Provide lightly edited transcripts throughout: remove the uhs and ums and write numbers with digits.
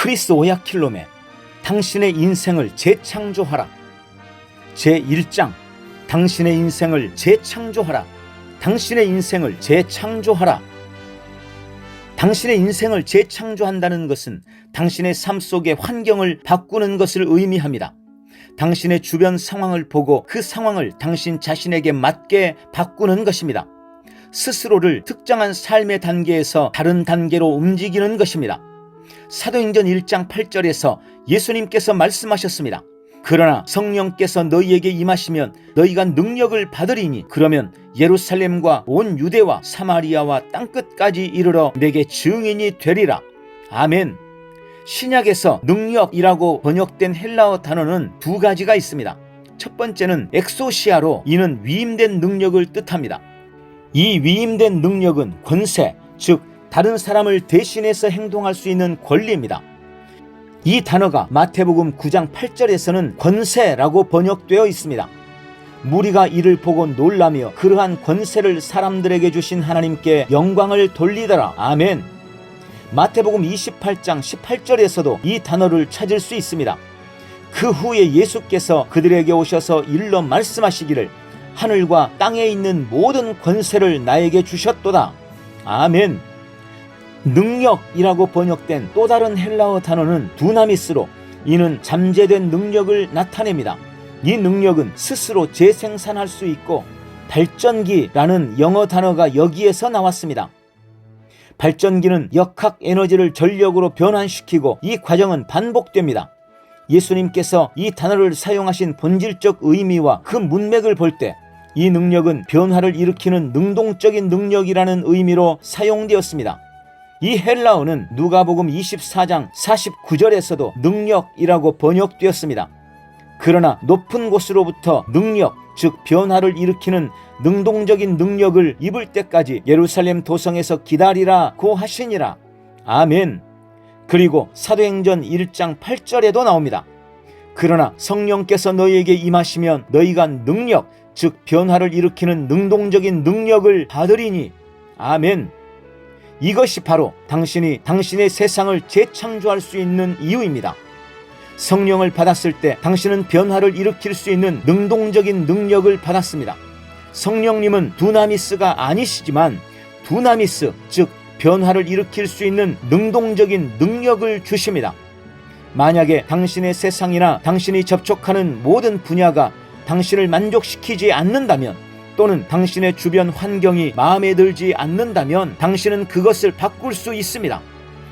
크리스 오야킬롬의 당신의 인생을 재창조하라. 제1장 당신의 인생을 재창조하라. 당신의 인생을 재창조하라. 당신의 인생을 재창조한다는 것은 당신의 삶 속의 환경을 바꾸는 것을 의미합니다. 당신의 주변 상황을 보고 그 상황을 당신 자신에게 맞게 바꾸는 것입니다. 스스로를 특정한 삶의 단계에서 다른 단계로 움직이는 것입니다. 사도행전 1장 8절에서 예수님께서 말씀하셨습니다. 그러나 성령께서 너희에게 임하시면 너희가 능력을 받으리니 그러면 예루살렘과 온 유대와 사마리아와 땅끝까지 이르러 내게 증인이 되리라. 아멘. 신약에서 능력이라고 번역된 헬라어 단어는 두 가지가 있습니다. 첫 번째는 엑소시아로 이는 위임된 능력을 뜻합니다. 이 위임된 능력은 권세, 즉 다른 사람을 대신해서 행동할 수 있는 권리입니다. 이 단어가 마태복음 9장 8절에서는 권세라고 번역되어 있습니다. 무리가 이를 보고 놀라며 그러한 권세를 사람들에게 주신 하나님께 영광을 돌리더라. 아멘. 마태복음 28장 18절에서도 이 단어를 찾을 수 있습니다. 그 후에 예수께서 그들에게 오셔서 일러 말씀하시기를 하늘과 땅에 있는 모든 권세를 나에게 주셨도다. 아멘. 능력이라고 번역된 또 다른 헬라어 단어는 두나미스로 이는 잠재된 능력을 나타냅니다. 이 능력은 스스로 재생산할 수 있고 발전기라는 영어 단어가 여기에서 나왔습니다. 발전기는 역학 에너지를 전력으로 변환시키고 이 과정은 반복됩니다. 예수님께서 이 단어를 사용하신 본질적 의미와 그 문맥을 볼 때 이 능력은 변화를 일으키는 능동적인 능력이라는 의미로 사용되었습니다. 이 헬라어는 누가복음 24장 49절에서도 능력이라고 번역되었습니다. 그러나 높은 곳으로부터 능력, 즉 변화를 일으키는 능동적인 능력을 입을 때까지 예루살렘 도성에서 기다리라고 하시니라. 아멘. 그리고 사도행전 1장 8절에도 나옵니다. 그러나 성령께서 너희에게 임하시면 너희가 능력, 즉 변화를 일으키는 능동적인 능력을 받으리니. 아멘. 이것이 바로 당신이 당신의 세상을 재창조할 수 있는 이유입니다. 성령을 받았을 때 당신은 변화를 일으킬 수 있는 능동적인 능력을 받았습니다. 성령님은 두나미스가 아니시지만 두나미스, 즉 변화를 일으킬 수 있는 능동적인 능력을 주십니다. 만약에 당신의 세상이나 당신이 접촉하는 모든 분야가 당신을 만족시키지 않는다면 또는 당신의 주변 환경이 마음에 들지 않는다면 당신은 그것을 바꿀 수 있습니다.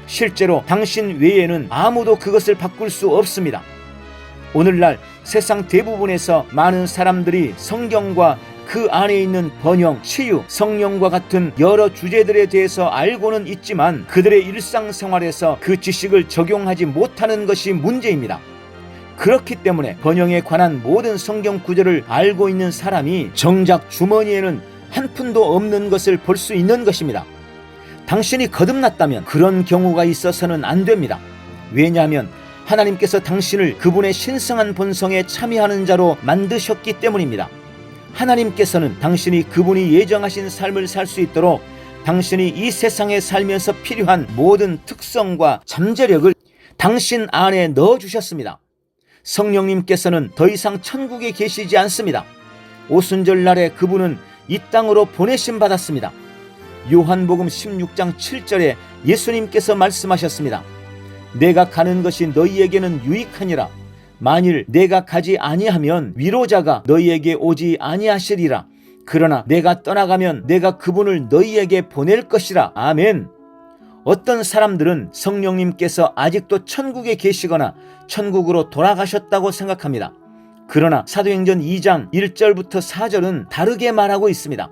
실제로 당신 외에는 아무도 그것을 바꿀 수 없습니다. 오늘날 세상 대부분에서 많은 사람들이 성경과 그 안에 있는 번영, 치유, 성령과 같은 여러 주제들에 대해서 알고는 있지만 그들의 일상생활에서 그 지식을 적용하지 못하는 것이 문제입니다. 그렇기 때문에 번영에 관한 모든 성경 구절을 알고 있는 사람이 정작 주머니에는 한 푼도 없는 것을 볼 수 있는 것입니다. 당신이 거듭났다면 그런 경우가 있어서는 안 됩니다. 왜냐하면 하나님께서 당신을 그분의 신성한 본성에 참여하는 자로 만드셨기 때문입니다. 하나님께서는 당신이 그분이 예정하신 삶을 살 수 있도록 당신이 이 세상에 살면서 필요한 모든 특성과 잠재력을 당신 안에 넣어주셨습니다. 성령님께서는 더 이상 천국에 계시지 않습니다. 오순절날에 그분은 이 땅으로 보내심 받았습니다. 요한복음 16장 7절에 예수님께서 말씀하셨습니다. 내가 가는 것이 너희에게는 유익하니라. 만일 내가 가지 아니하면 위로자가 너희에게 오지 아니하시리라. 그러나 내가 떠나가면 내가 그분을 너희에게 보낼 것이라. 아멘. 어떤 사람들은 성령님께서 아직도 천국에 계시거나 천국으로 돌아가셨다고 생각합니다. 그러나 사도행전 2장 1절부터 4절은 다르게 말하고 있습니다.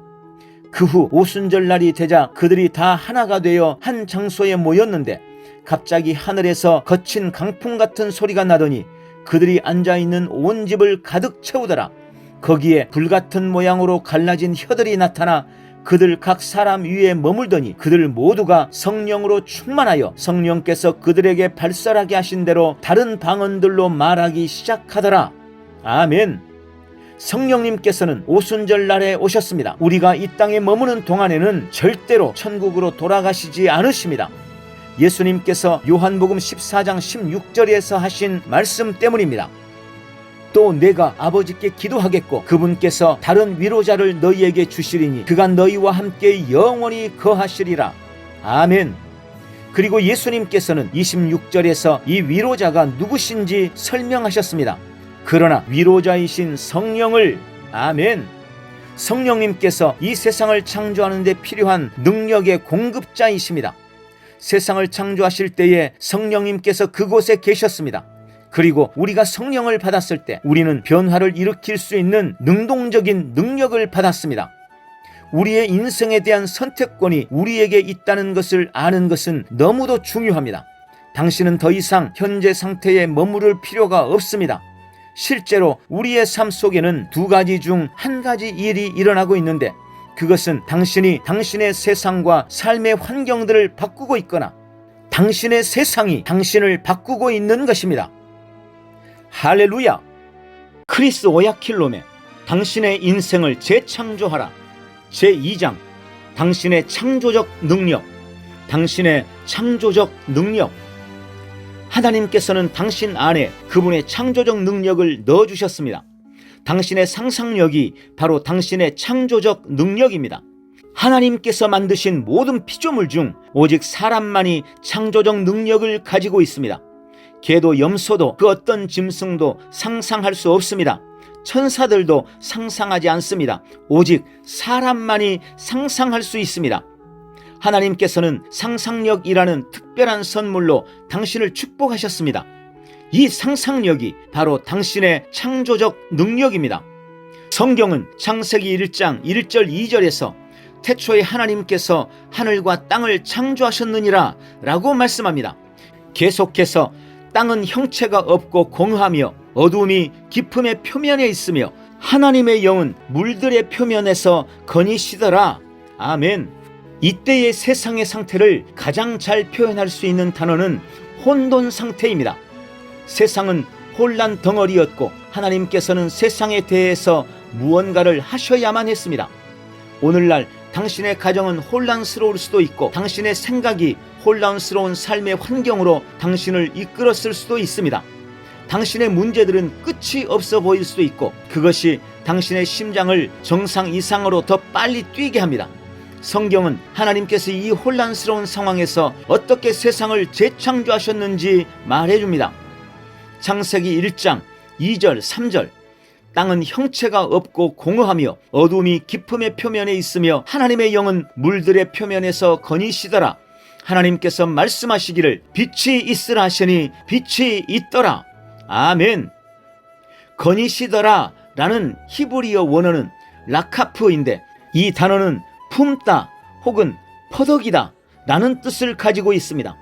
그 후 오순절날이 되자 그들이 다 하나가 되어 한 장소에 모였는데 갑자기 하늘에서 거친 강풍 같은 소리가 나더니 그들이 앉아있는 온 집을 가득 채우더라. 거기에 불같은 모양으로 갈라진 혀들이 나타나 그들 각 사람 위에 머물더니 그들 모두가 성령으로 충만하여 성령께서 그들에게 발설하게 하신 대로 다른 방언들로 말하기 시작하더라. 아멘. 성령님께서는 오순절날에 오셨습니다. 우리가 이 땅에 머무는 동안에는 절대로 천국으로 돌아가시지 않으십니다. 예수님께서 요한복음 14장 16절에서 하신 말씀 때문입니다. 또 내가 아버지께 기도하겠고 그분께서 다른 위로자를 너희에게 주시리니 그가 너희와 함께 영원히 거하시리라. 아멘. 그리고 예수님께서는 26절에서 이 위로자가 누구신지 설명하셨습니다. 그러나 위로자이신 성령을, 아멘, 성령님께서 이 세상을 창조하는 데 필요한 능력의 공급자이십니다. 세상을 창조하실 때에 성령님께서 그곳에 계셨습니다. 그리고 우리가 성령을 받았을 때 우리는 변화를 일으킬 수 있는 능동적인 능력을 받았습니다. 우리의 인생에 대한 선택권이 우리에게 있다는 것을 아는 것은 너무도 중요합니다. 당신은 더 이상 현재 상태에 머무를 필요가 없습니다. 실제로 우리의 삶 속에는 두 가지 중 한 가지 일이 일어나고 있는데 그것은 당신이 당신의 세상과 삶의 환경들을 바꾸고 있거나 당신의 세상이 당신을 바꾸고 있는 것입니다. 할렐루야! 크리스 오야킬롬의 당신의 인생을 재창조하라 제2장 당신의 창조적 능력, 당신의 창조적 능력. 하나님께서는 당신 안에 그분의 창조적 능력을 넣어주셨습니다. 당신의 상상력이 바로 당신의 창조적 능력입니다. 하나님께서 만드신 모든 피조물 중 오직 사람만이 창조적 능력을 가지고 있습니다. 개도 염소도 그 어떤 짐승도 상상할 수 없습니다. 천사들도 상상하지 않습니다. 오직 사람만이 상상할 수 있습니다. 하나님께서는 상상력이라는 특별한 선물로 당신을 축복하셨습니다. 이 상상력이 바로 당신의 창조적 능력입니다. 성경은 창세기 1장 1절 2절에서 태초에 하나님께서 하늘과 땅을 창조하셨느니라 라고 말씀합니다. 계속해서 땅은 형체가 없고 공하며 어두움이 깊음의 표면에 있으며 하나님의 영은 물들의 표면에서 거니시더라. 아멘. 이때의 세상의 상태를 가장 잘 표현할 수 있는 단어는 혼돈 상태입니다. 세상은 혼란 덩어리였고 하나님께서는 세상에 대해서 무언가를 하셔야만 했습니다. 오늘날 당신의 가정은 혼란스러울 수도 있고 당신의 생각이 혼란스러운 삶의 환경으로 당신을 이끌었을 수도 있습니다. 당신의 문제들은 끝이 없어 보일 수도 있고 그것이 당신의 심장을 정상 이상으로 더 빨리 뛰게 합니다. 성경은 하나님께서 이 혼란스러운 상황에서 어떻게 세상을 재창조하셨는지 말해줍니다. 창세기 1장 2절 3절 땅은 형체가 없고 공허하며 어두움이 깊음의 표면에 있으며 하나님의 영은 물들의 표면에서 거니시더라. 하나님께서 말씀하시기를 빛이 있으라 하시니 빛이 있더라. 아멘. 거니시더라 라는 히브리어 원어는 라카프인데 이 단어는 품다 혹은 퍼덕이다 라는 뜻을 가지고 있습니다.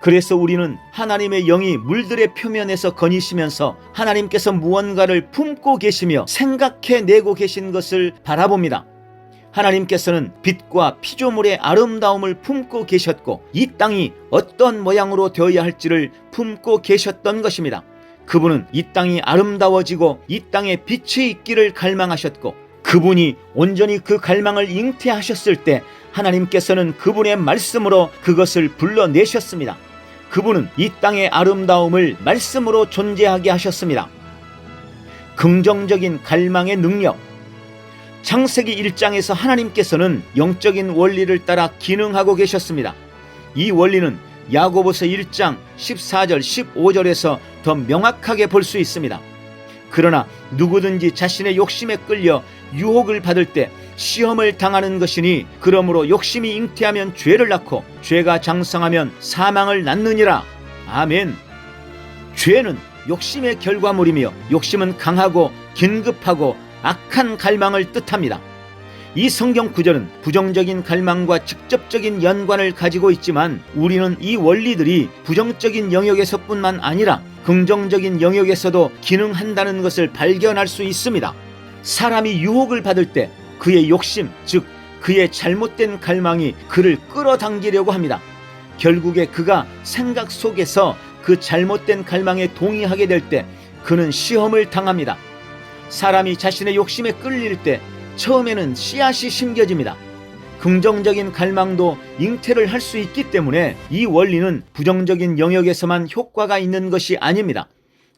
그래서 우리는 하나님의 영이 물들의 표면에서 거니시면서 하나님께서 무언가를 품고 계시며 생각해내고 계신 것을 바라봅니다. 하나님께서는 빛과 피조물의 아름다움을 품고 계셨고 이 땅이 어떤 모양으로 되어야 할지를 품고 계셨던 것입니다. 그분은 이 땅이 아름다워지고 이 땅에 빛이 있기를 갈망하셨고 그분이 온전히 그 갈망을 잉태하셨을 때 하나님께서는 그분의 말씀으로 그것을 불러내셨습니다. 그분은 이 땅의 아름다움을 말씀으로 존재하게 하셨습니다. 긍정적인 갈망의 능력. 창세기 1장에서 하나님께서는 영적인 원리를 따라 기능하고 계셨습니다. 이 원리는 야고보서 1장 14절 15절에서 더 명확하게 볼 수 있습니다. 그러나 누구든지 자신의 욕심에 끌려 유혹을 받을 때 시험을 당하는 것이니 그러므로 욕심이 잉태하면 죄를 낳고 죄가 장성하면 사망을 낳느니라. 아멘. 죄는 욕심의 결과물이며 욕심은 강하고 긴급하고 악한 갈망을 뜻합니다. 이 성경 구절은 부정적인 갈망과 직접적인 연관을 가지고 있지만 우리는 이 원리들이 부정적인 영역에서뿐만 아니라 긍정적인 영역에서도 기능한다는 것을 발견할 수 있습니다. 사람이 유혹을 받을 때 그의 욕심, 즉 그의 잘못된 갈망이 그를 끌어당기려고 합니다. 결국에 그가 생각 속에서 그 잘못된 갈망에 동의하게 될 때 그는 시험을 당합니다. 사람이 자신의 욕심에 끌릴 때 처음에는 씨앗이 심겨집니다. 긍정적인 갈망도 잉태를 할 수 있기 때문에 이 원리는 부정적인 영역에서만 효과가 있는 것이 아닙니다.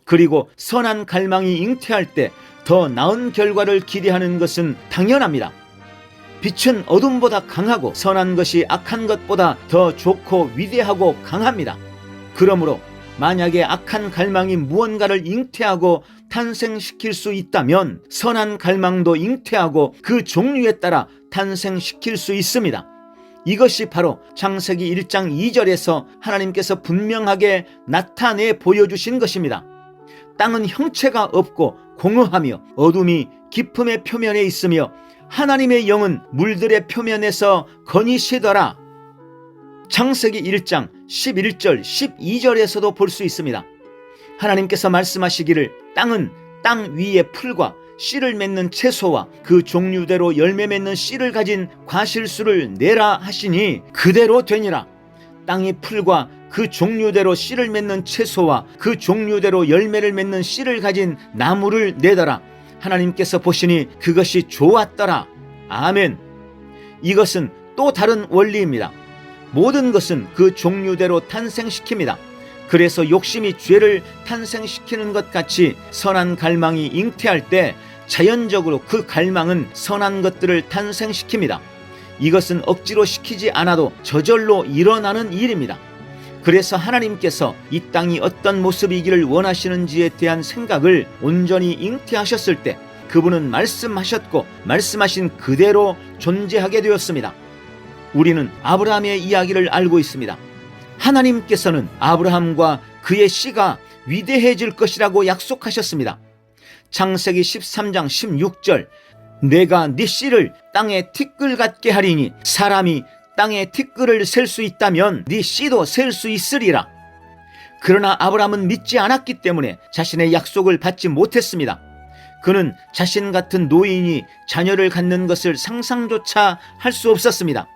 그리고 선한 갈망이 잉태할 때 더 나은 결과를 기대하는 것은 당연합니다. 빛은 어둠보다 강하고 선한 것이 악한 것보다 더 좋고 위대하고 강합니다. 그러므로 만약에 악한 갈망이 무언가를 잉태하고 탄생시킬 수 있다면 선한 갈망도 잉태하고 그 종류에 따라 탄생시킬 수 있습니다. 이것이 바로 창세기 1장 2절에서 하나님께서 분명하게 나타내 보여주신 것입니다. 땅은 형체가 없고 공허하며 어둠이 깊음의 표면에 있으며 하나님의 영은 물들의 표면에서 거니시더라. 창세기 1장 11절 12절에서도 볼 수 있습니다. 하나님께서 말씀하시기를 땅은 땅 위에 풀과 씨를 맺는 채소와 그 종류대로 열매 맺는 씨를 가진 과실수를 내라 하시니 그대로 되니라. 땅이 풀과 그 종류대로 씨를 맺는 채소와 그 종류대로 열매를 맺는 씨를 가진 나무를 내더라. 하나님께서 보시니 그것이 좋았더라. 아멘. 이것은 또 다른 원리입니다. 모든 것은 그 종류대로 탄생시킵니다. 그래서 욕심이 죄를 탄생시키는 것 같이 선한 갈망이 잉태할 때 자연적으로 그 갈망은 선한 것들을 탄생시킵니다. 이것은 억지로 시키지 않아도 저절로 일어나는 일입니다. 그래서 하나님께서 이 땅이 어떤 모습이기를 원하시는지에 대한 생각을 온전히 잉태하셨을 때 그분은 말씀하셨고 말씀하신 그대로 존재하게 되었습니다. 우리는 아브라함의 이야기를 알고 있습니다. 하나님께서는 아브라함과 그의 씨가 위대해질 것이라고 약속하셨습니다. 창세기 13장 16절 내가 네 씨를 땅의 티끌 같게 하리니 사람이 땅의 티끌을 셀 수 있다면 네 씨도 셀 수 있으리라. 그러나 아브라함은 믿지 않았기 때문에 자신의 약속을 받지 못했습니다. 그는 자신 같은 노인이 자녀를 갖는 것을 상상조차 할 수 없었습니다.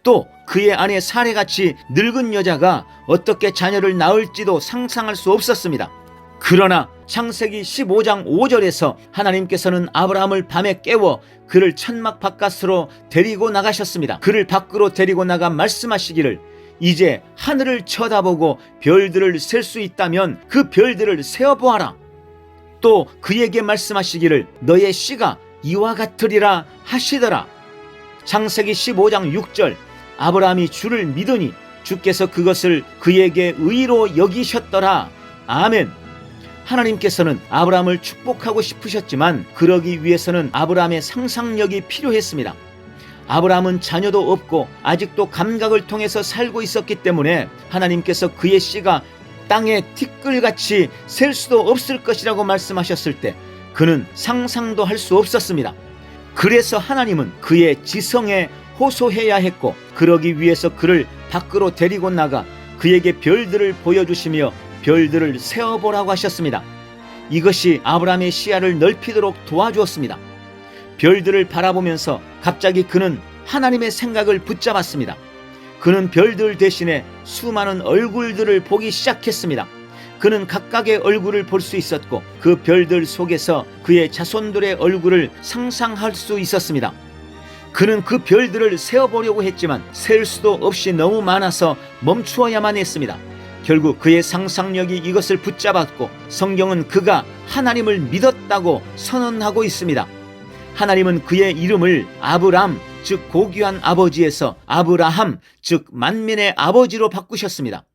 또 그의 아내 사례같이 늙은 여자가 어떻게 자녀를 낳을지도 상상할 수 없었습니다. 그러나 창세기 15장 5절에서 하나님께서는 아브라함을 밤에 깨워 그를 천막 바깥으로 데리고 나가셨습니다. 그를 밖으로 데리고 나가 말씀하시기를 이제 하늘을 쳐다보고 별들을 셀 수 있다면 그 별들을 세어보아라. 또 그에게 말씀하시기를 너의 씨가 이와 같으리라 하시더라. 창세기 15장 6절 아브라함이 주를 믿으니 주께서 그것을 그에게 의로 여기셨더라. 아멘. 하나님께서는 아브라함을 축복하고 싶으셨지만 그러기 위해서는 아브라함의 상상력이 필요했습니다. 아브라함은 자녀도 없고 아직도 감각을 통해서 살고 있었기 때문에 하나님께서 그의 씨가 땅의 티끌같이 셀 수도 없을 것이라고 말씀하셨을 때 그는 상상도 할 수 없었습니다. 그래서 하나님은 그의 지성에 호소해야 했고 그러기 위해서 그를 밖으로 데리고 나가 그에게 별들을 보여주시며 별들을 세어보라고 하셨습니다. 이것이 아브라함의 시야를 넓히도록 도와주었습니다. 별들을 바라보면서 갑자기 그는 하나님의 생각을 붙잡았습니다. 그는 별들 대신에 수많은 얼굴들을 보기 시작했습니다. 그는 각각의 얼굴을 볼 수 있었고 그 별들 속에서 그의 자손들의 얼굴을 상상할 수 있었습니다. 그는 그 별들을 세어보려고 했지만 셀 수도 없이 너무 많아서 멈추어야만 했습니다. 결국 그의 상상력이 이것을 붙잡았고 성경은 그가 하나님을 믿었다고 선언하고 있습니다. 하나님은 그의 이름을 아브람, 즉 고귀한 아버지에서 아브라함, 즉 만민의 아버지로 바꾸셨습니다.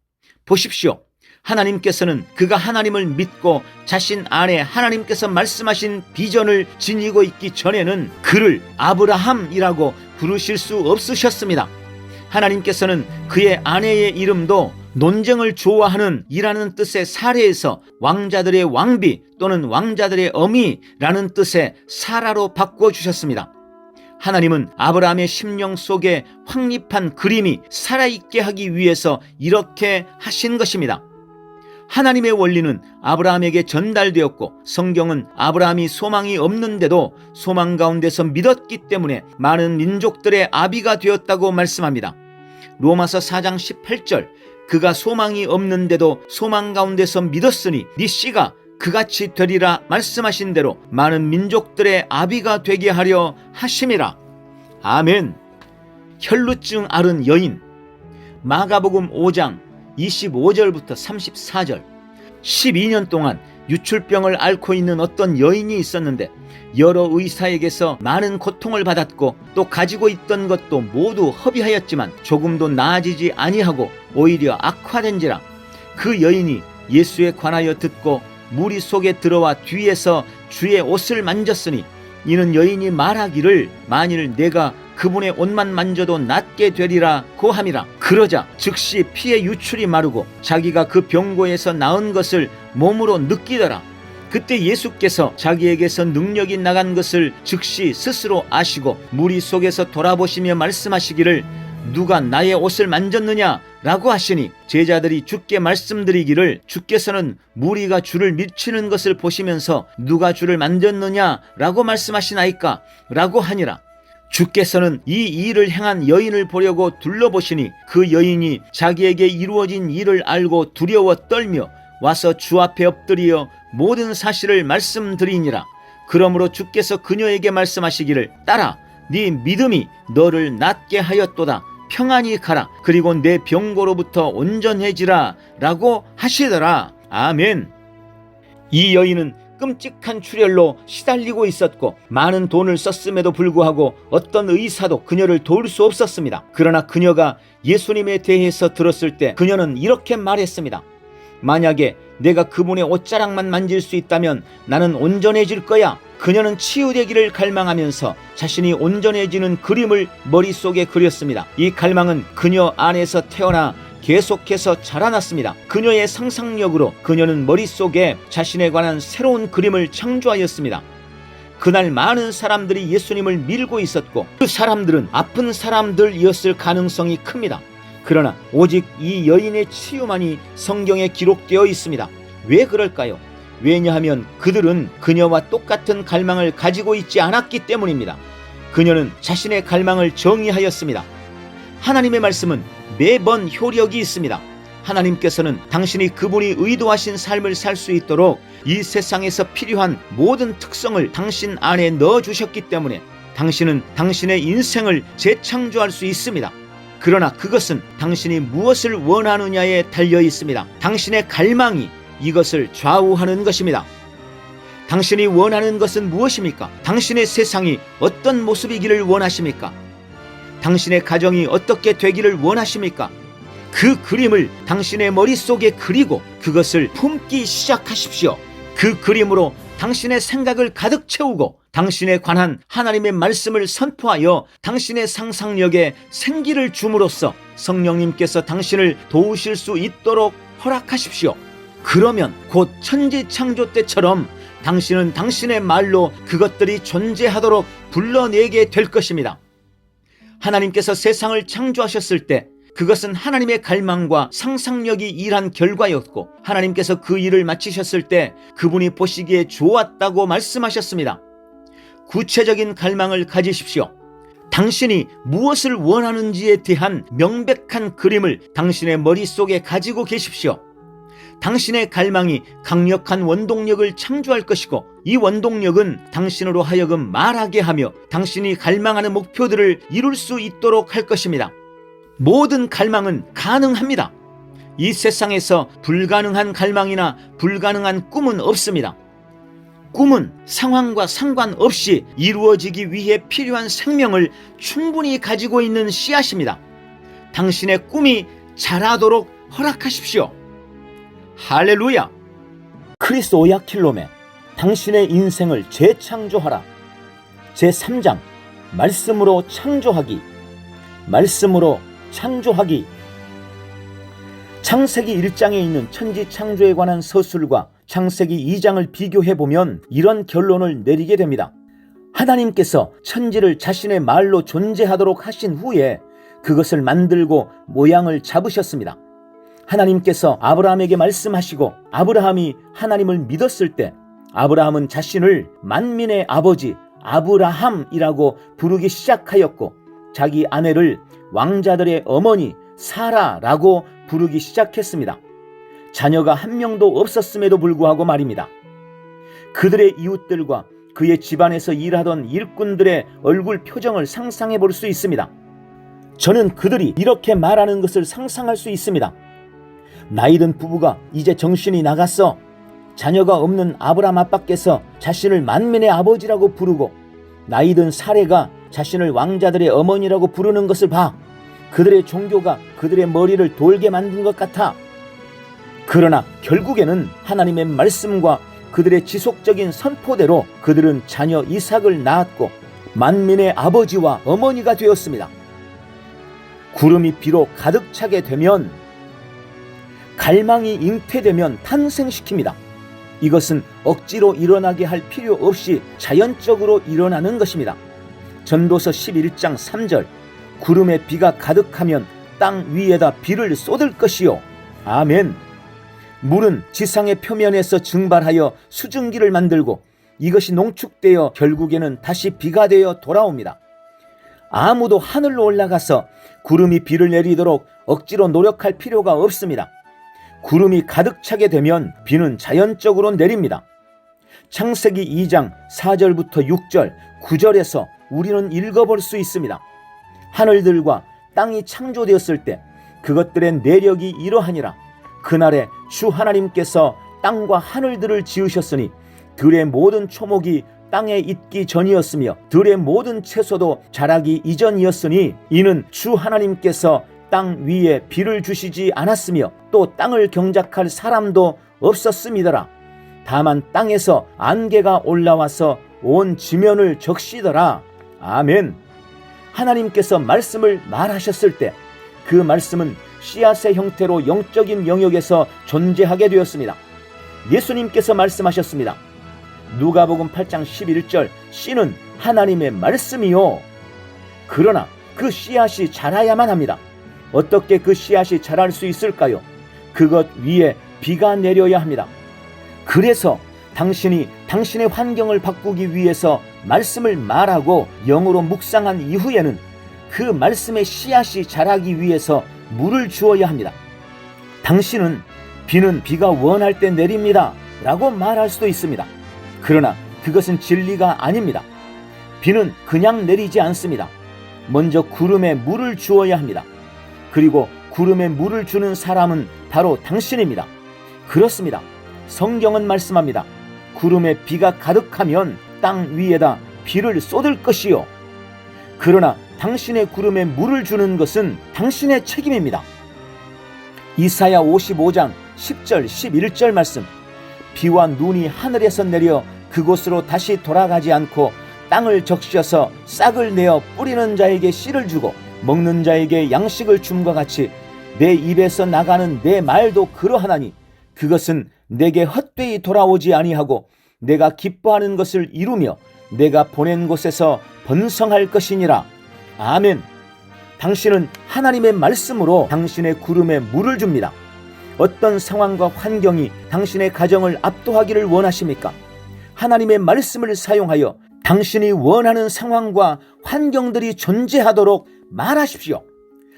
보십시오. 하나님께서는 그가 하나님을 믿고 자신 안에 하나님께서 말씀하신 비전을 지니고 있기 전에는 그를 아브라함이라고 부르실 수 없으셨습니다. 하나님께서는 그의 아내의 이름도 논쟁을 좋아하는 이라는 뜻의 사례에서 왕자들의 왕비 또는 왕자들의 어미라는 뜻의 사라로 바꿔주셨습니다. 하나님은 아브라함의 심령 속에 확립한 그림이 살아있게 하기 위해서 이렇게 하신 것입니다. 하나님의 원리는 아브라함에게 전달되었고 성경은 아브라함이 소망이 없는데도 소망 가운데서 믿었기 때문에 많은 민족들의 아비가 되었다고 말씀합니다. 로마서 4장 18절 그가 소망이 없는데도 소망 가운데서 믿었으니 네 씨가 그같이 되리라 말씀하신 대로 많은 민족들의 아비가 되게 하려 하심이라. 아멘. 혈루증 앓은 여인. 마가복음 5장 25절부터 34절. 12년 동안 유출병을 앓고 있는 어떤 여인이 있었는데 여러 의사에게서 많은 고통을 받았고 또 가지고 있던 것도 모두 허비하였지만 조금도 나아지지 아니하고 오히려 악화된지라. 그 여인이 예수에 관하여 듣고 무리 속에 들어와 뒤에서 주의 옷을 만졌으니 이는 여인이 말하기를 만일 내가 그분의 옷만 만져도 낫게 되리라 고함이라. 그러자 즉시 피의 유출이 마르고 자기가 그 병고에서 나은 것을 몸으로 느끼더라. 그때 예수께서 자기에게서 능력이 나간 것을 즉시 스스로 아시고 무리 속에서 돌아보시며 말씀하시기를 누가 나의 옷을 만졌느냐 라고 하시니 제자들이 주께 말씀드리기를 주께서는 무리가 주를 밀치는 것을 보시면서 누가 주를 만졌느냐 라고 말씀하시나이까 라고 하니라. 주께서는 이 일을 행한 여인을 보려고 둘러보시니 그 여인이 자기에게 이루어진 일을 알고 두려워 떨며 와서 주 앞에 엎드리어 모든 사실을 말씀드리니라. 그러므로 주께서 그녀에게 말씀하시기를 딸아 네 믿음이 너를 낫게 하였도다. 평안히 가라. 그리고 내 병고로부터 온전해지라 라고 하시더라. 아멘. 이 여인은 끔찍한 출혈로 시달리고 있었고 많은 돈을 썼음에도 불구하고 어떤 의사도 그녀를 도울 수 없었습니다. 그러나 그녀가 예수님에 대해서 들었을 때 그녀는 이렇게 말했습니다. 만약에 내가 그분의 옷자락만 만질 수 있다면 나는 온전해질 거야. 그녀는 치유되기를 갈망하면서 자신이 온전해지는 그림을 머릿속에 그렸습니다. 이 갈망은 그녀 안에서 태어나 계속해서 자라났습니다. 그녀의 상상력으로 그녀는 머릿속에 자신에 관한 새로운 그림을 창조하였습니다. 그날 많은 사람들이 예수님을 밀고 있었고 그 사람들은 아픈 사람들이었을 가능성이 큽니다. 그러나 오직 이 여인의 치유만이 성경에 기록되어 있습니다. 왜 그럴까요? 왜냐하면 그들은 그녀와 똑같은 갈망을 가지고 있지 않았기 때문입니다. 그녀는 자신의 갈망을 정의하였습니다. 하나님의 말씀은 매번 효력이 있습니다. 하나님께서는 당신이 그분이 의도하신 삶을 살 수 있도록 이 세상에서 필요한 모든 특성을 당신 안에 넣어주셨기 때문에 당신은 당신의 인생을 재창조할 수 있습니다. 그러나 그것은 당신이 무엇을 원하느냐에 달려 있습니다. 당신의 갈망이 이것을 좌우하는 것입니다. 당신이 원하는 것은 무엇입니까? 당신의 세상이 어떤 모습이기를 원하십니까? 당신의 가정이 어떻게 되기를 원하십니까? 그 그림을 당신의 머릿속에 그리고 그것을 품기 시작하십시오. 그 그림으로 당신의 생각을 가득 채우고 당신에 관한 하나님의 말씀을 선포하여 당신의 상상력에 생기를 줌으로써 성령님께서 당신을 도우실 수 있도록 허락하십시오. 그러면 곧 천지창조 때처럼 당신은 당신의 말로 그것들이 존재하도록 불러내게 될 것입니다. 하나님께서 세상을 창조하셨을 때 그것은 하나님의 갈망과 상상력이 일한 결과였고 하나님께서 그 일을 마치셨을 때 그분이 보시기에 좋았다고 말씀하셨습니다. 구체적인 갈망을 가지십시오. 당신이 무엇을 원하는지에 대한 명백한 그림을 당신의 머릿속에 가지고 계십시오. 당신의 갈망이 강력한 원동력을 창조할 것이고 이 원동력은 당신으로 하여금 말하게 하며 당신이 갈망하는 목표들을 이룰 수 있도록 할 것입니다. 모든 갈망은 가능합니다. 이 세상에서 불가능한 갈망이나 불가능한 꿈은 없습니다. 꿈은 상황과 상관없이 이루어지기 위해 필요한 생명을 충분히 가지고 있는 씨앗입니다. 당신의 꿈이 자라도록 허락하십시오. 할렐루야! 크리스 오야킬롬의 당신의 인생을 재창조하라. 제3장 말씀으로 창조하기. 말씀으로 창조하기. 창세기 1장에 있는 천지 창조에 관한 서술과 창세기 2장을 비교해보면 이런 결론을 내리게 됩니다. 하나님께서 천지를 자신의 말로 존재하도록 하신 후에 그것을 만들고 모양을 잡으셨습니다. 하나님께서 아브라함에게 말씀하시고 아브라함이 하나님을 믿었을 때 아브라함은 자신을 만민의 아버지 아브라함이라고 부르기 시작하였고 자기 아내를 왕자들의 어머니 사라라고 부르기 시작했습니다. 자녀가 한 명도 없었음에도 불구하고 말입니다. 그들의 이웃들과 그의 집안에서 일하던 일꾼들의 얼굴 표정을 상상해 볼 수 있습니다. 저는 그들이 이렇게 말하는 것을 상상할 수 있습니다. 나이든 부부가 이제 정신이 나갔어. 자녀가 없는 아브라함 아빠께서 자신을 만민의 아버지라고 부르고 나이든 사레가 자신을 왕자들의 어머니라고 부르는 것을 봐. 그들의 종교가 그들의 머리를 돌게 만든 것 같아. 그러나 결국에는 하나님의 말씀과 그들의 지속적인 선포대로 그들은 자녀 이삭을 낳았고 만민의 아버지와 어머니가 되었습니다. 구름이 비록 가득 차게 되면, 갈망이 잉태되면 탄생시킵니다. 이것은 억지로 일어나게 할 필요 없이 자연적으로 일어나는 것입니다. 전도서 11장 3절, 구름에 비가 가득하면 땅 위에다 비를 쏟을 것이요. 아멘. 물은 지상의 표면에서 증발하여 수증기를 만들고 이것이 농축되어 결국에는 다시 비가 되어 돌아옵니다. 아무도 하늘로 올라가서 구름이 비를 내리도록 억지로 노력할 필요가 없습니다. 구름이 가득 차게 되면 비는 자연적으로 내립니다. 창세기 2장 4절부터 6절, 9절에서 우리는 읽어볼 수 있습니다. 하늘들과 땅이 창조되었을 때 그것들의 내력이 이러하니라. 그날에 주 하나님께서 땅과 하늘들을 지으셨으니 들의 모든 초목이 땅에 있기 전이었으며 들의 모든 채소도 자라기 이전이었으니 이는 주 하나님께서 땅 위에 비를 주시지 않았으며 또 땅을 경작할 사람도 없었음이더라. 다만 땅에서 안개가 올라와서 온 지면을 적시더라. 아멘. 하나님께서 말씀을 말하셨을 때 그 말씀은 씨앗의 형태로 영적인 영역에서 존재하게 되었습니다. 예수님께서 말씀하셨습니다. 누가복음 8장 11절, 씨는 하나님의 말씀이요. 그러나 그 씨앗이 자라야만 합니다. 어떻게 그 씨앗이 자랄 수 있을까요? 그것 위에 비가 내려야 합니다. 그래서 당신이 당신의 환경을 바꾸기 위해서 말씀을 말하고 영으로 묵상한 이후에는 그 말씀의 씨앗이 자라기 위해서 물을 주어야 합니다. 당신은 비는 비가 원할 때 내립니다 라고 말할 수도 있습니다. 그러나 그것은 진리가 아닙니다. 비는 그냥 내리지 않습니다. 먼저 구름에 물을 주어야 합니다. 그리고 구름에 물을 주는 사람은 바로 당신입니다. 그렇습니다. 성경은 말씀합니다. 구름에 비가 가득하면 땅 위에다 비를 쏟을 것이요. 그러나 당신의 구름에 물을 주는 것은 당신의 책임입니다. 이사야 55장 10절 11절 말씀, 비와 눈이 하늘에서 내려 그곳으로 다시 돌아가지 않고 땅을 적셔서 싹을 내어 뿌리는 자에게 씨를 주고 먹는 자에게 양식을 줌과 같이 내 입에서 나가는 내 말도 그러하나니 그것은 내게 헛되이 돌아오지 아니하고 내가 기뻐하는 것을 이루며 내가 보낸 곳에서 번성할 것이니라. 아멘. 당신은 하나님의 말씀으로 당신의 구름에 물을 줍니다. 어떤 상황과 환경이 당신의 가정을 압도하기를 원하십니까? 하나님의 말씀을 사용하여 당신이 원하는 상황과 환경들이 존재하도록 말하십시오.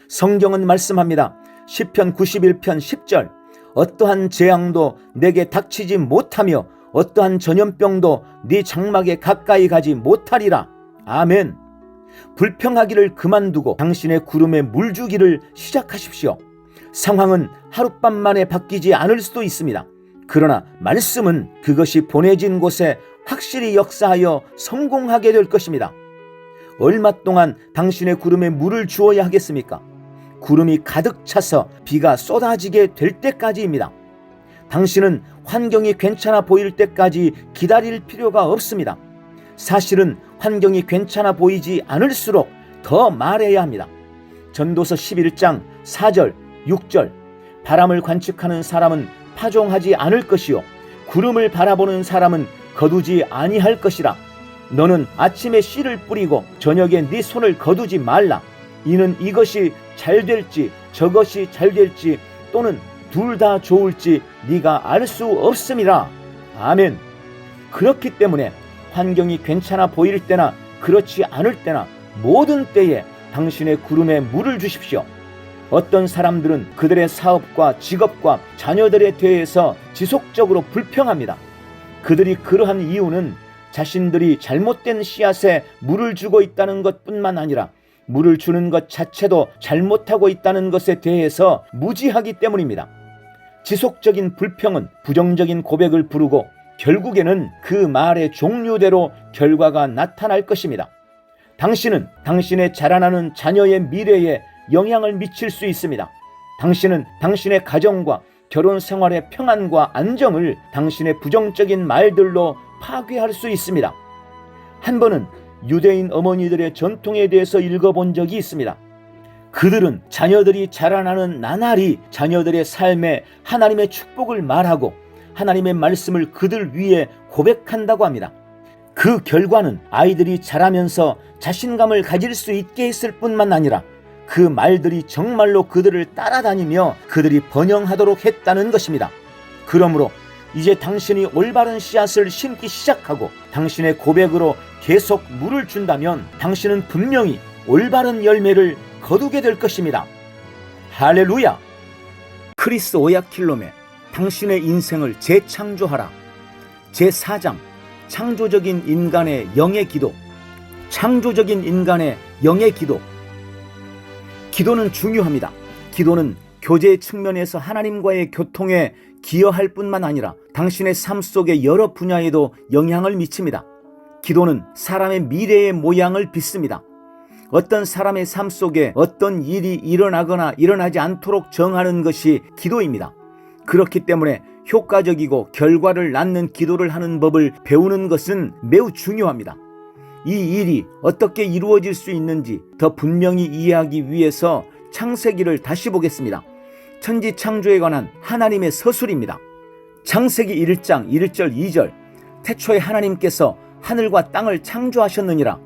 성경은 말씀합니다. 시편 91편 10절, 어떠한 재앙도 내게 닥치지 못하며 어떠한 전염병도 네 장막에 가까이 가지 못하리라. 아멘. 불평하기를 그만두고 당신의 구름에 물 주기를 시작하십시오. 상황은 하룻밤 만에 바뀌지 않을 수도 있습니다. 그러나 말씀은 그것이 보내진 곳에 확실히 역사하여 성공하게 될 것입니다. 얼마 동안 당신의 구름에 물을 주어야 하겠습니까? 구름이 가득 차서 비가 쏟아지게 될 때까지입니다. 당신은 환경이 괜찮아 보일 때까지 기다릴 필요가 없습니다. 사실은 환경이 괜찮아 보이지 않을수록 더 말해야 합니다. 전도서 11장 4절 6절, 바람을 관측하는 사람은 파종하지 않을 것이요 구름을 바라보는 사람은 거두지 아니할 것이라. 너는 아침에 씨를 뿌리고 저녁에 네 손을 거두지 말라. 이는 이것이 잘 될지 저것이 잘 될지 또는 둘 다 좋을지 네가 알 수 없음이라. 아멘. 그렇기 때문에 환경이 괜찮아 보일 때나 그렇지 않을 때나 모든 때에 당신의 구름에 물을 주십시오. 어떤 사람들은 그들의 사업과 직업과 자녀들에 대해서 지속적으로 불평합니다. 그들이 그러한 이유는 자신들이 잘못된 씨앗에 물을 주고 있다는 것뿐만 아니라 물을 주는 것 자체도 잘못하고 있다는 것에 대해서 무지하기 때문입니다. 지속적인 불평은 부정적인 고백을 부르고 결국에는 그 말의 종류대로 결과가 나타날 것입니다. 당신은 당신의 자라나는 자녀의 미래에 영향을 미칠 수 있습니다. 당신은 당신의 가정과 결혼 생활의 평안과 안정을 당신의 부정적인 말들로 파괴할 수 있습니다. 한 번은 유대인 어머니들의 전통에 대해서 읽어본 적이 있습니다. 그들은 자녀들이 자라나는 나날이 자녀들의 삶에 하나님의 축복을 말하고 하나님의 말씀을 그들 위에 고백한다고 합니다. 그 결과는 아이들이 자라면서 자신감을 가질 수 있게 했을 뿐만 아니라 그 말들이 정말로 그들을 따라다니며 그들이 번영하도록 했다는 것입니다. 그러므로 이제 당신이 올바른 씨앗을 심기 시작하고 당신의 고백으로 계속 물을 준다면 당신은 분명히 올바른 열매를 거두게 될 것입니다. 할렐루야! 크리스 오야킬롬의 당신의 인생을 재창조하라. 제4장 창조적인 인간의 영의 기도. 창조적인 인간의 영의 기도. 기도는 중요합니다. 기도는 교제 측면에서 하나님과의 교통에 기여할 뿐만 아니라 당신의 삶 속의 여러 분야에도 영향을 미칩니다. 기도는 사람의 미래의 모양을 빚습니다. 어떤 사람의 삶 속에 어떤 일이 일어나거나 일어나지 않도록 정하는 것이 기도입니다. 그렇기 때문에 효과적이고 결과를 낳는 기도를 하는 법을 배우는 것은 매우 중요합니다. 이 일이 어떻게 이루어질 수 있는지 더 분명히 이해하기 위해서 창세기를 다시 보겠습니다. 천지 창조에 관한 하나님의 서술입니다. 창세기 1장 1절 2절 태초에 하나님께서 하늘과 땅을 창조하셨느니라.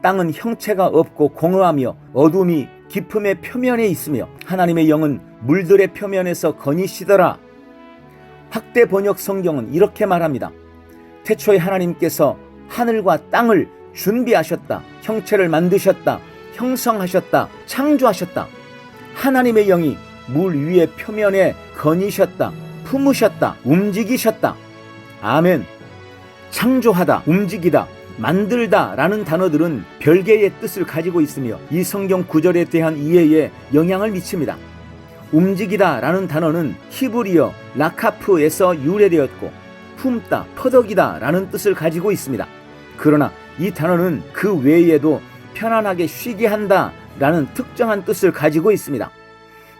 땅은 형체가 없고 공허하며 어둠이 깊음의 표면에 있으며 하나님의 영은 물들의 표면에서 거니시더라. 확대 번역 성경은 이렇게 말합니다. 태초에 하나님께서 하늘과 땅을 준비하셨다. 형체를 만드셨다. 형성하셨다. 창조하셨다. 하나님의 영이 물 위의 표면에 거니셨다. 품으셨다. 움직이셨다. 아멘. 창조하다, 움직이다, 만들다 라는 단어들은 별개의 뜻을 가지고 있으며 이 성경 구절에 대한 이해에 영향을 미칩니다. 움직이다 라는 단어는 히브리어 라카프에서 유래되었고 품다, 퍼덕이다 라는 뜻을 가지고 있습니다. 그러나 이 단어는 그 외에도 편안하게 쉬게 한다 라는 특정한 뜻을 가지고 있습니다.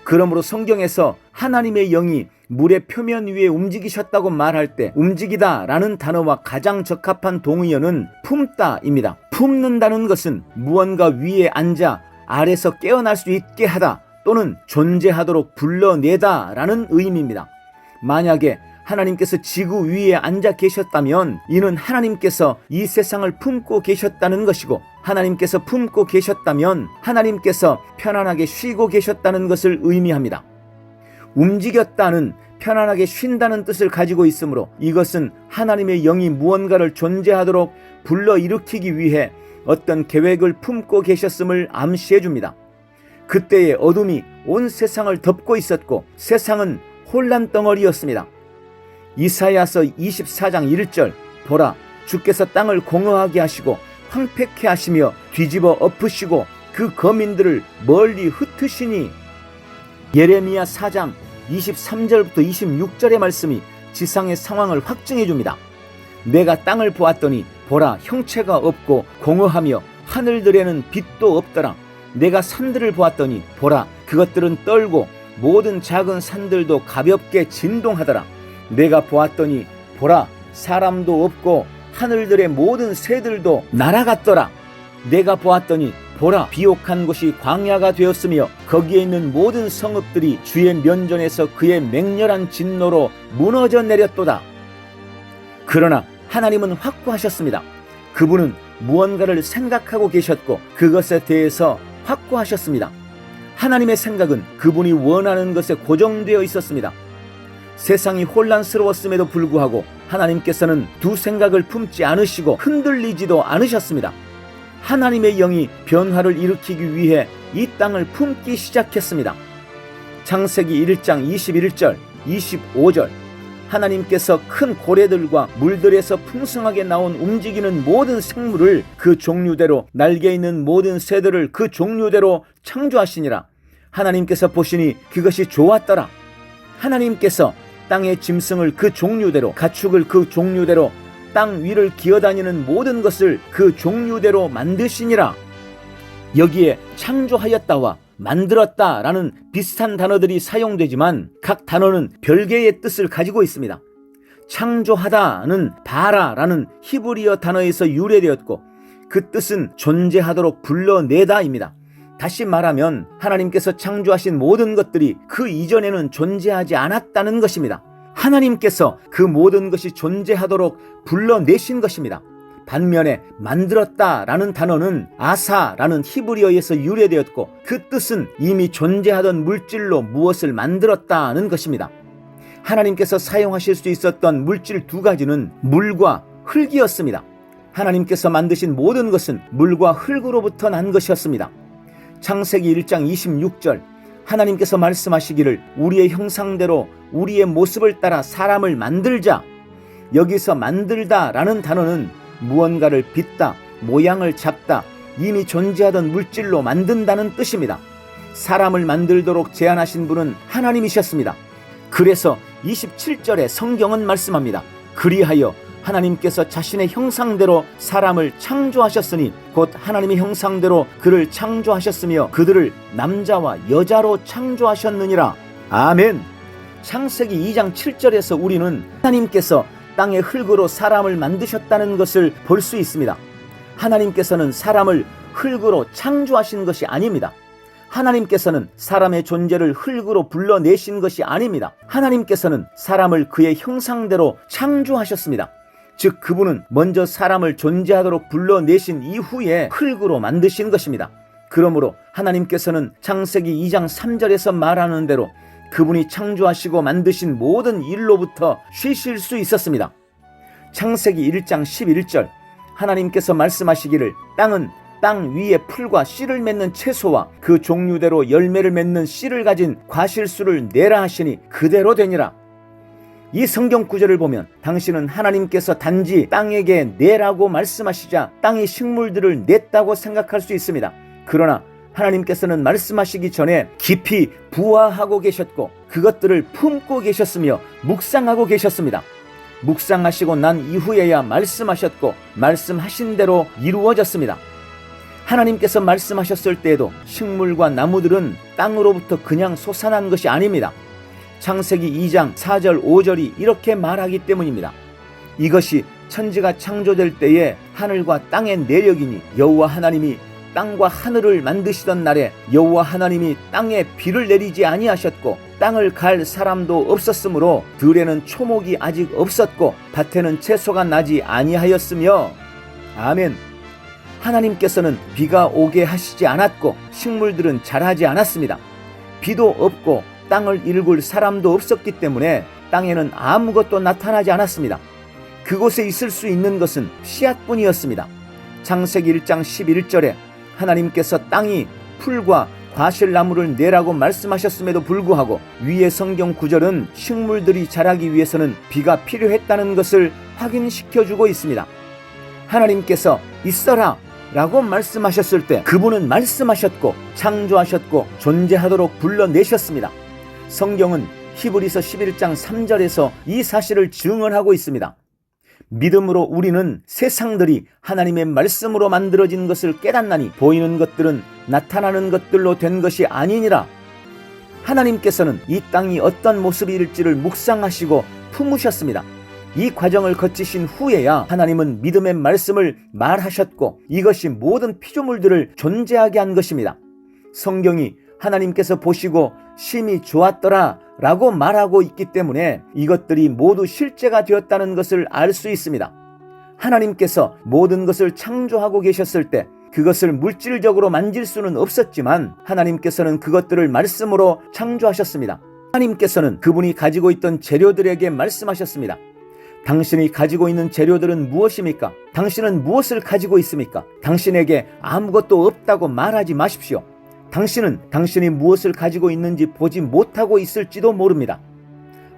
그러므로 성경에서 하나님의 영이 물의 표면 위에 움직이셨다고 말할 때 움직이다 라는 단어와 가장 적합한 동의어는 품다입니다. 품는다는 것은 무언가 위에 앉아 아래서 깨어날 수 있게 하다 또는 존재하도록 불러내다 라는 의미입니다. 만약에 하나님께서 지구 위에 앉아 계셨다면 이는 하나님께서 이 세상을 품고 계셨다는 것이고 하나님께서 품고 계셨다면 하나님께서 편안하게 쉬고 계셨다는 것을 의미합니다. 움직였다는 편안하게 쉰다는 뜻을 가지고 있으므로 이것은 하나님의 영이 무언가를 존재하도록 불러일으키기 위해 어떤 계획을 품고 계셨음을 암시해 줍니다. 그때의 어둠이 온 세상을 덮고 있었고 세상은 혼란 덩어리였습니다. 이사야서 24장 1절 보라 주께서 땅을 공허하게 하시고 황폐케 하시며 뒤집어 엎으시고 그 거민들을 멀리 흩으시니. 예레미야 4장 23절부터 26절의 말씀이 지상의 상황을 확증해 줍니다. 내가 땅을 보았더니 보라 형체가 없고 공허하며 하늘들에는 빛도 없더라. 내가 산들을 보았더니 보라 그것들은 떨고 모든 작은 산들도 가볍게 진동하더라. 내가 보았더니 보라 사람도 없고 하늘들의 모든 새들도 날아갔더라. 내가 보았더니 보라 비옥한 곳이 광야가 되었으며 거기에 있는 모든 성읍들이 주의 면전에서 그의 맹렬한 진노로 무너져 내렸도다. 그러나 하나님은 확고하셨습니다. 그분은 무언가를 생각하고 계셨고 그것에 대해서 확고하셨습니다. 하나님의 생각은 그분이 원하는 것에 고정되어 있었습니다. 세상이 혼란스러웠음에도 불구하고 하나님께서는 두 생각을 품지 않으시고 흔들리지도 않으셨습니다. 하나님의 영이 변화를 일으키기 위해 이 땅을 품기 시작했습니다. 창세기 1장 21절 25절 하나님께서 큰 고래들과 물들에서 풍성하게 나온 움직이는 모든 생물을 그 종류대로, 날개 있는 모든 새들을 그 종류대로 창조하시니라. 하나님께서 보시니 그것이 좋았더라. 하나님께서 땅의 짐승을 그 종류대로, 가축을 그 종류대로, 땅 위를 기어다니는 모든 것을 그 종류대로 만드시니라. 여기에 창조하였다와 만들었다라는 비슷한 단어들이 사용되지만 각 단어는 별개의 뜻을 가지고 있습니다. 창조하다는 바라라는 히브리어 단어에서 유래되었고 그 뜻은 존재하도록 불러내다입니다. 다시 말하면 하나님께서 창조하신 모든 것들이 그 이전에는 존재하지 않았다는 것입니다. 하나님께서 그 모든 것이 존재하도록 불러내신 것입니다. 반면에 만들었다라는 단어는 아사라는 히브리어에서 유래되었고 그 뜻은 이미 존재하던 물질로 무엇을 만들었다는 것입니다. 하나님께서 사용하실 수 있었던 물질 두 가지는 물과 흙이었습니다. 하나님께서 만드신 모든 것은 물과 흙으로부터 난 것이었습니다. 창세기 1장 26절 하나님께서 말씀하시기를 우리의 형상대로 우리의 모습을 따라 사람을 만들자. 여기서 만들다라는 단어는 무언가를 빚다, 모양을 잡다, 이미 존재하던 물질로 만든다는 뜻입니다. 사람을 만들도록 제안하신 분은 하나님이셨습니다. 그래서 27절에 성경은 말씀합니다. 그리하여 하나님께서 자신의 형상대로 사람을 창조하셨으니 곧 하나님의 형상대로 그를 창조하셨으며 그들을 남자와 여자로 창조하셨느니라. 아멘. 창세기 2장 7절에서 우리는 하나님께서 땅의 흙으로 사람을 만드셨다는 것을 볼 수 있습니다. 하나님께서는 사람을 흙으로 창조하신 것이 아닙니다. 하나님께서는 사람의 존재를 흙으로 불러내신 것이 아닙니다. 하나님께서는 사람을 그의 형상대로 창조하셨습니다. 즉 그분은 먼저 사람을 존재하도록 불러내신 이후에 흙으로 만드신 것입니다. 그러므로 하나님께서는 창세기 2장 3절에서 말하는 대로 그분이 창조하시고 만드신 모든 일로부터 쉬실 수 있었습니다. 창세기 1장 11절 하나님께서 말씀하시기를 땅은 땅 위에 풀과 씨를 맺는 채소와 그 종류대로 열매를 맺는 씨를 가진 과실수를 내라 하시니 그대로 되니라. 이 성경 구절을 보면 당신은 하나님께서 단지 땅에게 내라고 말씀하시자 땅의 식물들을 냈다고 생각할 수 있습니다. 그러나 하나님께서는 말씀하시기 전에 깊이 부화하고 계셨고 그것들을 품고 계셨으며 묵상하고 계셨습니다. 묵상하시고 난 이후에야 말씀하셨고 말씀하신 대로 이루어졌습니다. 하나님께서 말씀하셨을 때에도 식물과 나무들은 땅으로부터 그냥 솟아난 것이 아닙니다. 창세기 2장 4절 5절이 이렇게 말하기 때문입니다. 이것이 천지가 창조될 때에 하늘과 땅의 내력이니 여호와 하나님이 땅과 하늘을 만드시던 날에 여호와 하나님이 땅에 비를 내리지 아니하셨고 땅을 갈 사람도 없었으므로 들에는 초목이 아직 없었고 밭에는 채소가 나지 아니하였으며 아멘. 하나님께서는 비가 오게 하시지 않았고 식물들은 자라지 않았습니다. 비도 없고 땅을 일굴 사람도 없었기 때문에 땅에는 아무것도 나타나지 않았습니다. 그곳에 있을 수 있는 것은 씨앗뿐이었습니다. 창세기 1장 11절에 하나님께서 땅이 풀과 과실나무를 내라고 말씀하셨음에도 불구하고 위의 성경 구절은 식물들이 자라기 위해서는 비가 필요했다는 것을 확인시켜주고 있습니다. 하나님께서 있어라 라고 말씀하셨을 때 그분은 말씀하셨고 창조하셨고 존재하도록 불러내셨습니다. 성경은 히브리서 11장 3절에서 이 사실을 증언하고 있습니다. 믿음으로 우리는 세상들이 하나님의 말씀으로 만들어진 것을 깨닫나니 보이는 것들은 나타나는 것들로 된 것이 아니니라. 하나님께서는 이 땅이 어떤 모습일지를 묵상하시고 품으셨습니다. 이 과정을 거치신 후에야 하나님은 믿음의 말씀을 말하셨고 이것이 모든 피조물들을 존재하게 한 것입니다. 성경이 하나님께서 보시고 심히 좋았더라 라고 말하고 있기 때문에 이것들이 모두 실제가 되었다는 것을 알 수 있습니다. 하나님께서 모든 것을 창조하고 계셨을 때 그것을 물질적으로 만질 수는 없었지만 하나님께서는 그것들을 말씀으로 창조하셨습니다. 하나님께서는 그분이 가지고 있던 재료들에게 말씀하셨습니다. 당신이 가지고 있는 재료들은 무엇입니까? 당신은 무엇을 가지고 있습니까? 당신에게 아무것도 없다고 말하지 마십시오. 당신은 당신이 무엇을 가지고 있는지 보지 못하고 있을지도 모릅니다.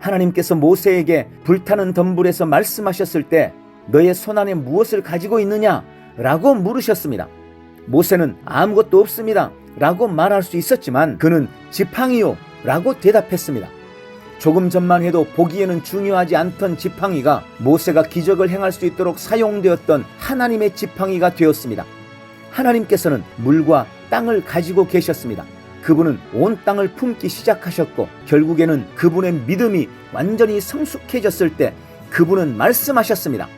하나님께서 모세에게 불타는 덤불에서 말씀하셨을 때 너의 손안에 무엇을 가지고 있느냐? 라고 물으셨습니다. 모세는 아무것도 없습니다 라고 말할 수 있었지만 그는 지팡이요 라고 대답했습니다. 조금 전만 해도 보기에는 중요하지 않던 지팡이가 모세가 기적을 행할 수 있도록 사용되었던 하나님의 지팡이가 되었습니다. 하나님께서는 물과 땅을 가지고 계셨습니다. 그분은 온 땅을 품기 시작하셨고 결국에는 그분의 믿음이 완전히 성숙해졌을 때 그분은 말씀하셨습니다.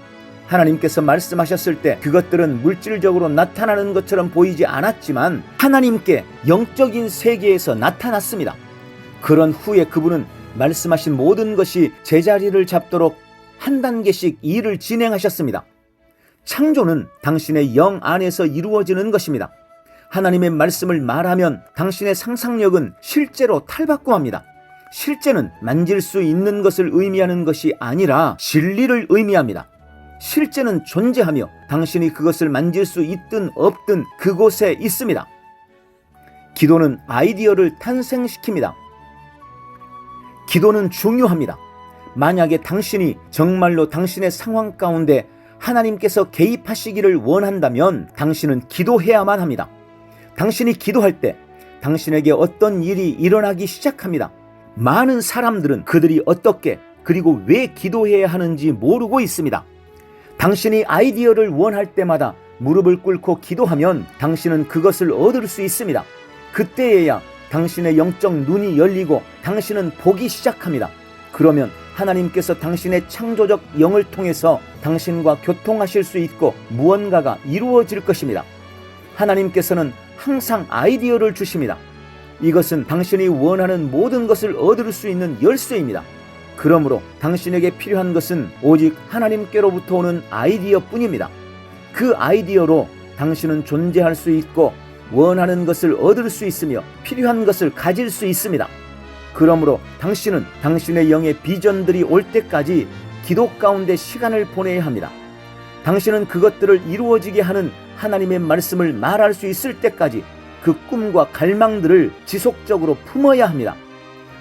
하나님께서 말씀하셨을 때 그것들은 물질적으로 나타나는 것처럼 보이지 않았지만 하나님께 영적인 세계에서 나타났습니다. 그런 후에 그분은 말씀하신 모든 것이 제자리를 잡도록 한 단계씩 일을 진행하셨습니다. 창조는 당신의 영 안에서 이루어지는 것입니다. 하나님의 말씀을 말하면 당신의 상상력은 실제로 탈바꿈합니다. 실제는 만질 수 있는 것을 의미하는 것이 아니라 진리를 의미합니다. 실제는 존재하며 당신이 그것을 만질 수 있든 없든 그곳에 있습니다. 기도는 아이디어를 탄생시킵니다. 기도는 중요합니다. 만약에 당신이 정말로 당신의 상황 가운데 하나님께서 개입하시기를 원한다면 당신은 기도해야만 합니다. 당신이 기도할 때 당신에게 어떤 일이 일어나기 시작합니다. 많은 사람들은 그들이 어떻게 그리고 왜 기도해야 하는지 모르고 있습니다. 당신이 아이디어를 원할 때마다 무릎을 꿇고 기도하면 당신은 그것을 얻을 수 있습니다. 그때에야 당신의 영적 눈이 열리고 당신은 보기 시작합니다. 그러면 하나님께서 당신의 창조적 영을 통해서 당신과 교통하실 수 있고 무언가가 이루어질 것입니다. 하나님께서는 항상 아이디어를 주십니다. 이것은 당신이 원하는 모든 것을 얻을 수 있는 열쇠입니다. 그러므로 당신에게 필요한 것은 오직 하나님께로부터 오는 아이디어뿐입니다. 그 아이디어로 당신은 존재할 수 있고 원하는 것을 얻을 수 있으며 필요한 것을 가질 수 있습니다. 그러므로 당신은 당신의 영의 비전들이 올 때까지 기도 가운데 시간을 보내야 합니다. 당신은 그것들을 이루어지게 하는 하나님의 말씀을 말할 수 있을 때까지 그 꿈과 갈망들을 지속적으로 품어야 합니다.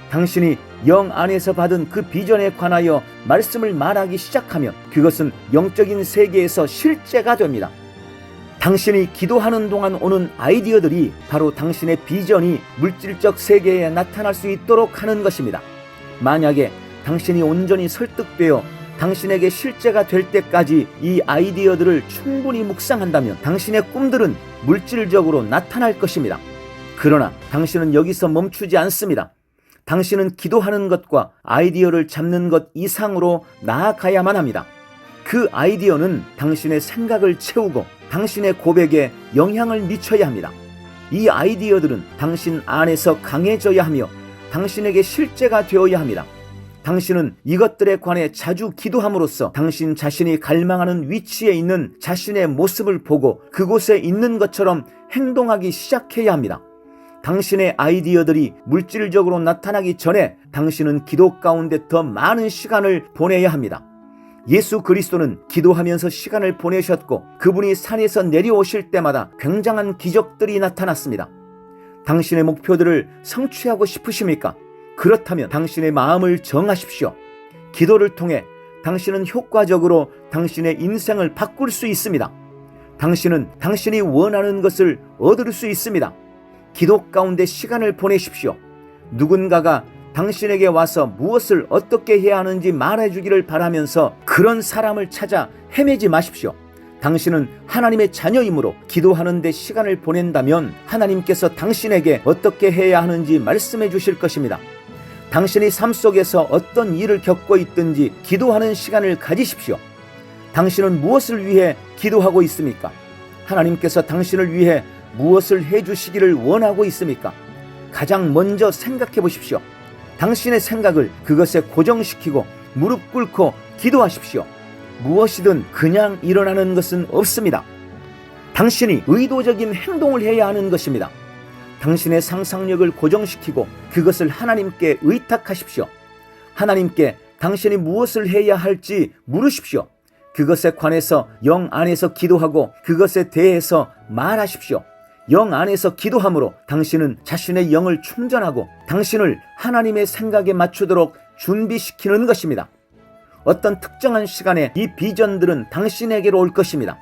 당신이 영 안에서 받은 그 비전에 관하여 말씀을 말하기 시작하면 그것은 영적인 세계에서 실제가 됩니다. 당신이 기도하는 동안 오는 아이디어들이 바로 당신의 비전이 물질적 세계에 나타날 수 있도록 하는 것입니다. 만약에 당신이 온전히 설득되어 당신에게 실제가 될 때까지 이 아이디어들을 충분히 묵상한다면 당신의 꿈들은 물질적으로 나타날 것입니다. 그러나 당신은 여기서 멈추지 않습니다. 당신은 기도하는 것과 아이디어를 잡는 것 이상으로 나아가야만 합니다. 그 아이디어는 당신의 생각을 채우고 당신의 고백에 영향을 미쳐야 합니다. 이 아이디어들은 당신 안에서 강해져야 하며 당신에게 실제가 되어야 합니다. 당신은 이것들에 관해 자주 기도함으로써 당신 자신이 갈망하는 위치에 있는 자신의 모습을 보고 그곳에 있는 것처럼 행동하기 시작해야 합니다. 당신의 아이디어들이 물질적으로 나타나기 전에 당신은 기도 가운데 더 많은 시간을 보내야 합니다. 예수 그리스도는 기도하면서 시간을 보내셨고 그분이 산에서 내려오실 때마다 굉장한 기적들이 나타났습니다. 당신의 목표들을 성취하고 싶으십니까? 그렇다면 당신의 마음을 정하십시오. 기도를 통해 당신은 효과적으로 당신의 인생을 바꿀 수 있습니다. 당신은 당신이 원하는 것을 얻을 수 있습니다. 기도 가운데 시간을 보내십시오. 누군가가 당신에게 와서 무엇을 어떻게 해야 하는지 말해주기를 바라면서 그런 사람을 찾아 헤매지 마십시오. 당신은 하나님의 자녀이므로 기도하는 데 시간을 보낸다면 하나님께서 당신에게 어떻게 해야 하는지 말씀해 주실 것입니다. 당신이 삶 속에서 어떤 일을 겪고 있든지 기도하는 시간을 가지십시오. 당신은 무엇을 위해 기도하고 있습니까? 하나님께서 당신을 위해 무엇을 해주시기를 원하고 있습니까? 가장 먼저 생각해 보십시오. 당신의 생각을 그것에 고정시키고 무릎 꿇고 기도하십시오. 무엇이든 그냥 일어나는 것은 없습니다. 당신이 의도적인 행동을 해야 하는 것입니다. 당신의 상상력을 고정시키고 그것을 하나님께 의탁하십시오. 하나님께 당신이 무엇을 해야 할지 물으십시오. 그것에 관해서 영 안에서 기도하고 그것에 대해서 말하십시오. 영 안에서 기도함으로 당신은 자신의 영을 충전하고 당신을 하나님의 생각에 맞추도록 준비시키는 것입니다. 어떤 특정한 시간에 이 비전들은 당신에게로 올 것입니다.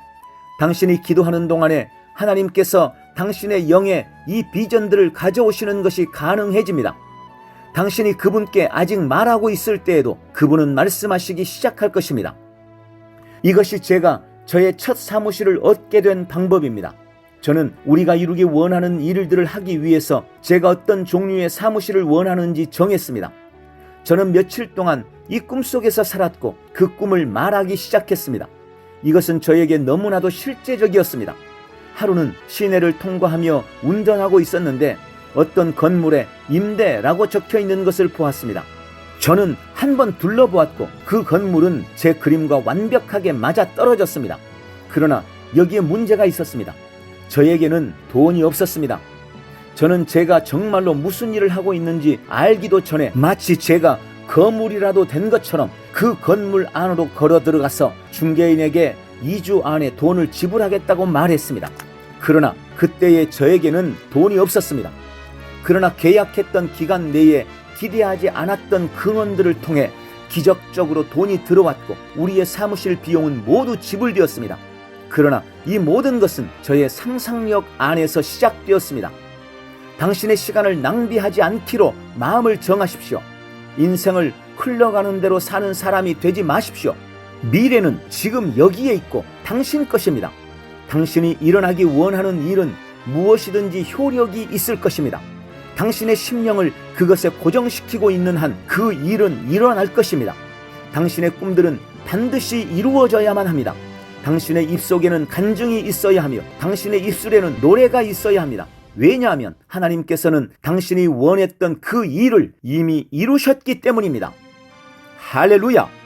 당신이 기도하는 동안에 하나님께서 당신의 영에 이 비전들을 가져오시는 것이 가능해집니다. 당신이 그분께 아직 말하고 있을 때에도 그분은 말씀하시기 시작할 것입니다. 이것이 제가 저의 첫 사무실을 얻게 된 방법입니다. 저는 우리가 이루기 원하는 일들을 하기 위해서 제가 어떤 종류의 사무실을 원하는지 정했습니다. 저는 며칠 동안 이 꿈속에서 살았고 그 꿈을 말하기 시작했습니다. 이것은 저에게 너무나도 실제적이었습니다. 하루는 시내를 통과하며 운전하고 있었는데 어떤 건물에 임대라고 적혀 있는 것을 보았습니다. 저는 한번 둘러보았고 그 건물은 제 그림과 완벽하게 맞아 떨어졌습니다. 그러나 여기에 문제가 있었습니다. 저에게는 돈이 없었습니다. 저는 제가 정말로 무슨 일을 하고 있는지 알기도 전에 마치 제가 거물이라도 된 것처럼 그 건물 안으로 걸어 들어가서 중개인에게 2주 안에 돈을 지불하겠다고 말했습니다. 그러나 그때의 저에게는 돈이 없었습니다. 그러나 계약했던 기간 내에 기대하지 않았던 근원들을 통해 기적적으로 돈이 들어왔고 우리의 사무실 비용은 모두 지불되었습니다. 그러나 이 모든 것은 저의 상상력 안에서 시작되었습니다. 당신의 시간을 낭비하지 않기로 마음을 정하십시오. 인생을 흘러가는 대로 사는 사람이 되지 마십시오. 미래는 지금 여기에 있고 당신 것입니다. 당신이 일어나기 원하는 일은 무엇이든지 효력이 있을 것입니다. 당신의 심령을 그것에 고정시키고 있는 한 그 일은 일어날 것입니다. 당신의 꿈들은 반드시 이루어져야만 합니다. 당신의 입속에는 간증이 있어야 하며 당신의 입술에는 노래가 있어야 합니다. 왜냐하면 하나님께서는 당신이 원했던 그 일을 이미 이루셨기 때문입니다. 할렐루야!